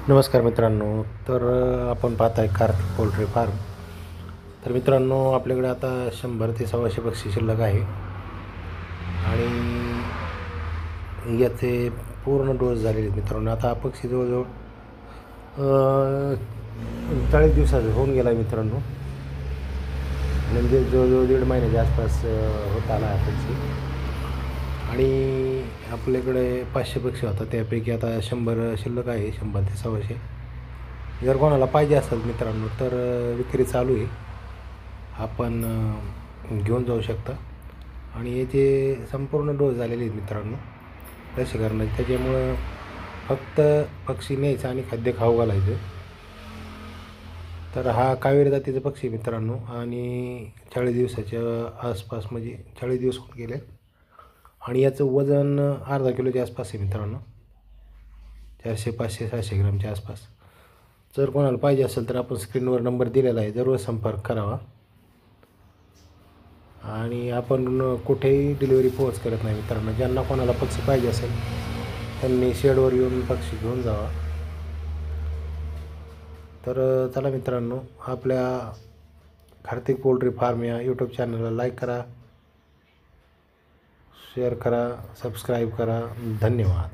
नमस्कार मित्रांनो. तर आपण पाहत आहे कार्तिक पोल्ट्री फार्म. तर मित्रांनो, आपल्याकडे आता 100 ते 125 पक्षी शिल्लक आहे आणि याचे पूर्ण डोस झालेले आहेत मित्रांनो. आता हा पक्षी जवळजवळ 40 दिवसाचा होऊन गेला आहे मित्रांनो. म्हणजे जवळजवळ 1.5 महिन्याच्या आसपास होत आला हा पक्षी. आणि आपल्याकडे 500 पक्षी होता, त्यापैकी आता 100 शिल्लक आहे, 100 ते 125. जर कोणाला पाहिजे असेल मित्रांनो तर विक्री चालू आहे, आपण घेऊन जाऊ शकता. आणि याचे संपूर्ण डोस झालेले आहेत मित्रांनो लसीकरणाचे. त्याच्यामुळं फक्त पक्षी न्यायचं आणि खाद्य खाऊ घालायचं. तर हा कावेरी जातीचा पक्षी मित्रांनो, आणि 40 दिवसाच्या आसपास, म्हणजे 40 दिवस होऊन गेले. आणि याचं वजन अर्धा किलोच्या आसपास आहे मित्रांनो, 400, 500, 600 ग्रामच्या आसपास. जर कोणाला पाहिजे असेल तर आपण स्क्रीनवर नंबर दिलेला आहे, जरूर संपर्क करावा. आणि आपण कुठेही डिलिव्हरी पोहोच करत नाही मित्रांनो. ज्यांना कोणाला पक्षी पाहिजे असेल त्यांनी शेडवर येऊन पक्षी घेऊन जावा. तर चला मित्रांनो, आपल्या कार्तिक पोल्ट्री फार्म या यूट्यूब चॅनलला लाईक करा, शेअर करा, सबस्क्राईब करा. धन्यवाद.